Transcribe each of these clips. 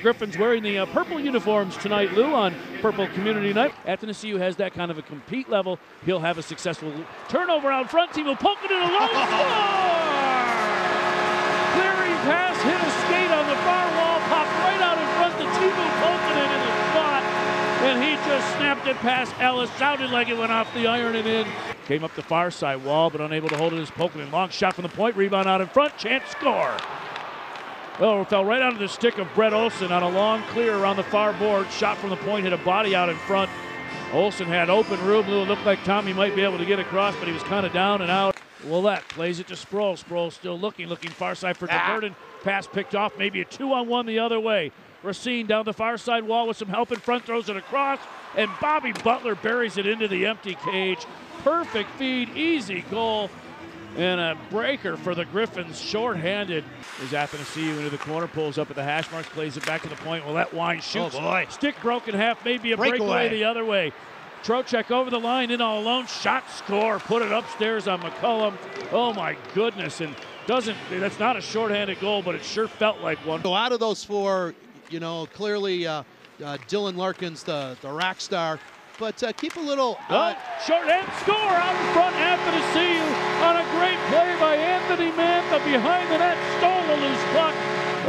Griffins wearing the purple uniforms tonight, Lou, on Purple Community Night. Athanasiou has that kind of a compete level. He'll have a successful turnover out front. Team will poke it in a low score! Clearing pass, hit a skate on the far wall, popped right out in front. The team will poke it in the spot, and he just snapped it past Ellis. Sounded like it went off the iron and in. Came up the far side wall, but unable to hold it as Pulkkinen. Long shot from the point, rebound out in front, chance score. Well, it fell right onto the stick of Brett Olson on a long clear around the far board. Shot from the point, hit a body out in front. Olson had open room. It looked like Tommy might be able to get across, but he was kind of down and out. Willette plays it to Sproul. Sproul still looking far side for DeVerden. Pass picked off, maybe a 2-on-1 the other way. Racine down the far side wall with some help in front, throws it across, and Bobby Butler buries it into the empty cage. Perfect feed, easy goal, and a breaker for the Griffins, short-handed. Is Athanasiou into the corner, pulls up at the hash marks, plays it back to the point. Willette winds, shoots. Oh boy. Stick broke in half, maybe a breakaway the other way. Trocheck over the line, in all alone, shot, score, put it upstairs on McCullum. Oh my goodness, and that's not a short-handed goal, but it sure felt like one. So out of those four, you know, clearly Dylan Larkin's the rack star, but keep a little... short-hand score out in front, Athanasiou on a great play by Anthony Mantha behind the net, stole a loose puck,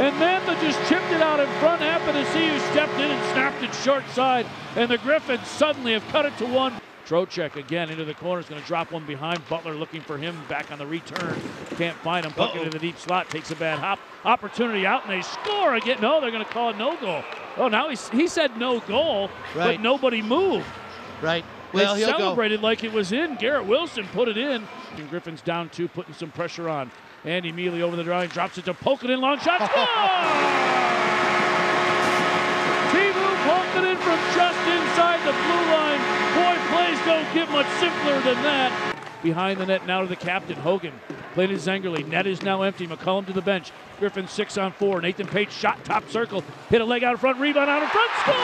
and Mantha just chipped it out in front. Athanasiou stepped in and snapped it short side, and the Griffins suddenly have cut it to one. Trocheck again into the corner, is going to drop one behind. Butler looking for him back on the return. Can't find him. Puck it in the deep slot, takes a bad hop. Opportunity out, and they score again. No, they're going to call it no goal. Oh, now he said no goal, but nobody moved. Right. Well, they celebrated like it was in. Garrett Wilson put it in. And Griffins down 2, putting some pressure on. Andy Miele over the line, drops it to Pulkkinen, long shot, score! Pulkkinen from just inside the blue line. Boy, plays don't get much simpler than that. Behind the net now to the captain, Hoggan. Played to Zengerle. Net is now empty. McCullum to the bench. Griffins 6-on-4. Nathan Paetsch shot top circle. Hit a leg out in front. Rebound out in front. Score!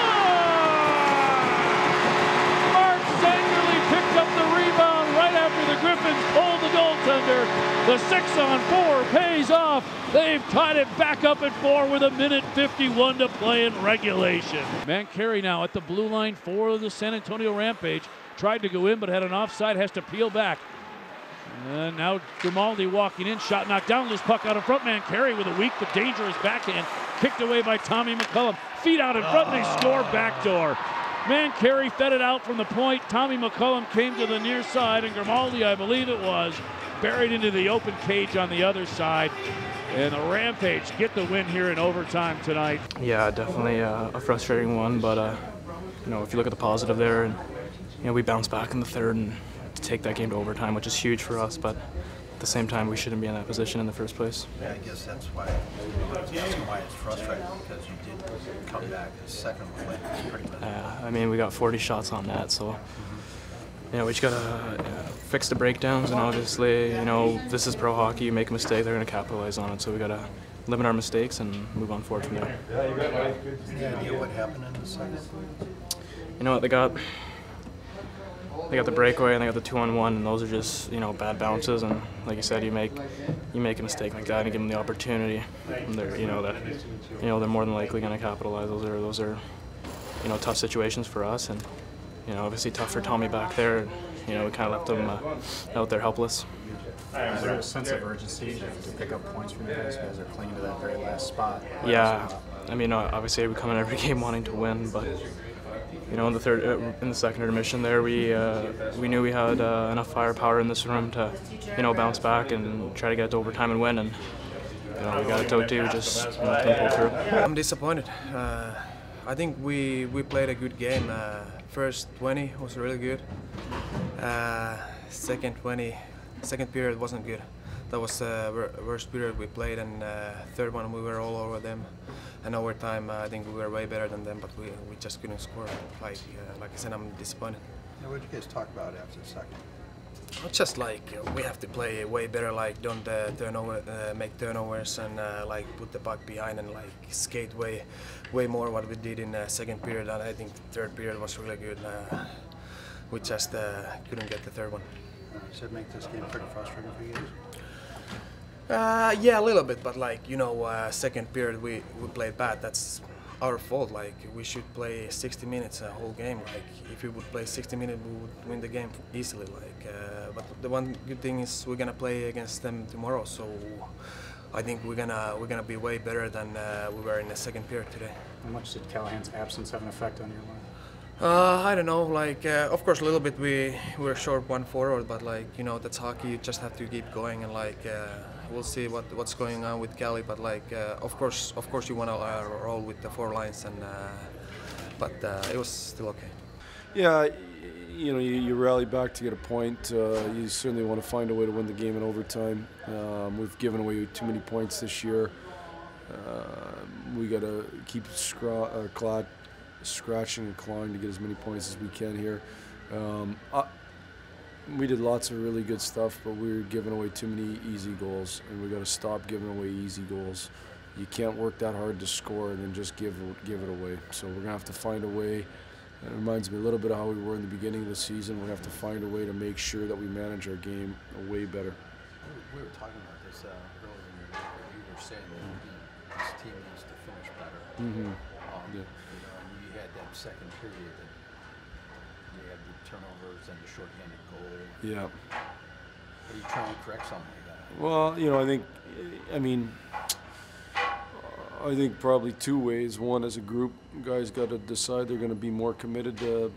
Mark Zengerle picked up the rebound right after the Griffins pulled the goaltender. The 6-on-4 pays off. They've tied it back up at 4 with 1:51 to play in regulation. Mancari now at the blue line for the San Antonio Rampage. Tried to go in, but had an offside, has to peel back. And now Grimaldi walking in, shot knocked down, loose puck out in front. Mancari with a weak but dangerous backhand, kicked away by Tommy McCullum. Feet out in front, and they score backdoor. Mancari fed it out from the point. Tommy McCullum came to the near side, and Grimaldi, I believe it was, buried into the open cage on the other side. And the Rampage get the win here in overtime tonight. Yeah, definitely a frustrating one, but you know, if you look at the positive there, and you know, we bounced back in the third and to take that game to overtime, which is huge for us, but at the same time, we shouldn't be in that position in the first place. Yeah, I guess that's why it's frustrating, because you did come back the second play pretty much. I mean, we got 40 shots on that, so you know, we just gotta fix the breakdowns, and obviously, you know, this is pro hockey. You make a mistake, they're gonna capitalize on it, so we gotta limit our mistakes and move on forward from there. Any idea what happened in the second? You know what, they got the breakaway and they got the 2-on-1, and those are just, you know, bad bounces, and like you said, you make a mistake like that and give them the opportunity, and they're, you know, they're more than likely going to capitalize. Those are you know, tough situations for us, and you know, obviously tough for Tommy back there. You know, we kind of left them out there helpless. Is there a sense of urgency to pick up points from you guys? You guys are clinging to that very last spot. Yeah, I mean, obviously we come in every game wanting to win, but you know, in the second intermission there, we knew we had enough firepower in this room to, you know, bounce back and try to get to overtime and win, and you know, we got it to do, just couldn't pull through. I'm disappointed. I think we played a good game. First 20 was really good. Second period wasn't good. That was the worst period we played, and third one we were all over them. And overtime, I think we were way better than them, but we just couldn't score. Like I said, I'm disappointed. Yeah, what did you guys talk about after the second? Just like we have to play way better. Like don't make turnovers, and like put the puck behind and like skate way more what we did in the second period. And I think the third period was really good. We just couldn't get the third one. Does that make this game pretty frustrating for you guys? Yeah, a little bit, but like, you know, second period we played bad. That's our fault. Like we should play 60 minutes a whole game. Like if we would play 60 minutes, we would win the game easily. Like, but the one good thing is we're gonna play against them tomorrow. So I think we're gonna be way better than we were in the second period today. How much did Callahan's absence have an effect on your line? I don't know. Like, of course, a little bit we were short one forward, but like that's hockey. You just have to keep going, and like we'll see what's going on with Cali. But like, of course, you want to roll with the 4 lines, and but it was still okay. Yeah, you rally back to get a point. You certainly want to find a way to win the game in overtime. We've given away too many points this year. We got to keep scratching and clawing to get as many points as we can here. We did lots of really good stuff, but we were giving away too many easy goals, and we got to stop giving away easy goals. You can't work that hard to score and then just give it away. So we're gonna have to find a way. It reminds me a little bit of how we were in the beginning of the season. We're gonna have to find a way to make sure that we manage our game way better. We were talking about this earlier in your week, where you were saying that this team needs to finish better. Yeah. You had that second period that you had the turnovers and the shorthanded goal. Yeah. Are you trying to correct something like that? Well, I think probably 2 ways. One, as a group, guys got to decide they're going to be more committed to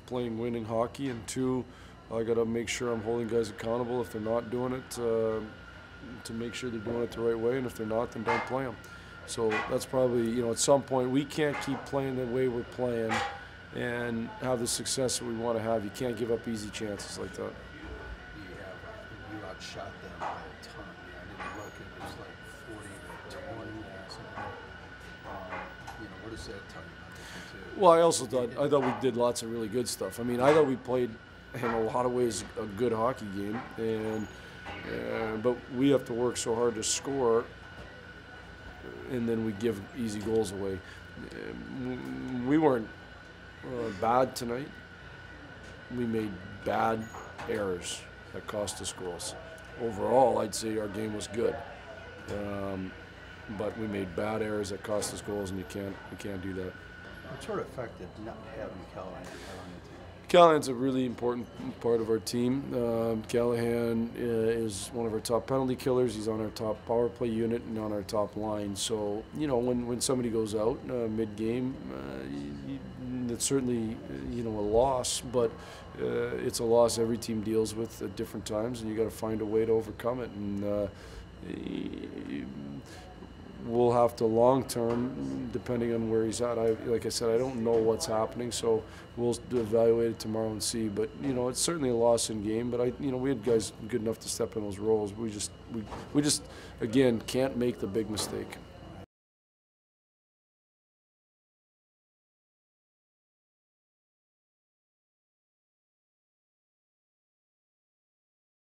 playing winning hockey, and 2, I got to make sure I'm holding guys accountable if they're not doing it, to make sure they're doing it the right way, and if they're not, then don't play them. So that's probably, at some point, we can't keep playing the way we're playing and have the success that we want to have. You can't give up easy chances like that. You outshot them by a ton. I didn't look, it was like 40 to 20 or something. What does that tell you about this one too? Well, I thought we did lots of really good stuff. I thought we played in a lot of ways a good hockey game, but we have to work so hard to score, and then we give easy goals away. We weren't bad tonight. We made bad errors that cost us goals. Overall, I'd say our game was good, but we made bad errors that cost us goals, and we can't do that. What sort of effect did not having Callahan have on the team? Callahan's a really important part of our team. Callahan is one of our top penalty killers. He's on our top power play unit and on our top line. So, when somebody goes out mid-game, it's certainly, a loss, but it's a loss every team deals with at different times, and you got to find a way to overcome it. And we'll have to long-term, depending on where he's at. Like I said, I don't know what's happening, so we'll evaluate it tomorrow and see. But it's certainly a loss in game. But we had guys good enough to step in those roles. We just again can't make the big mistake.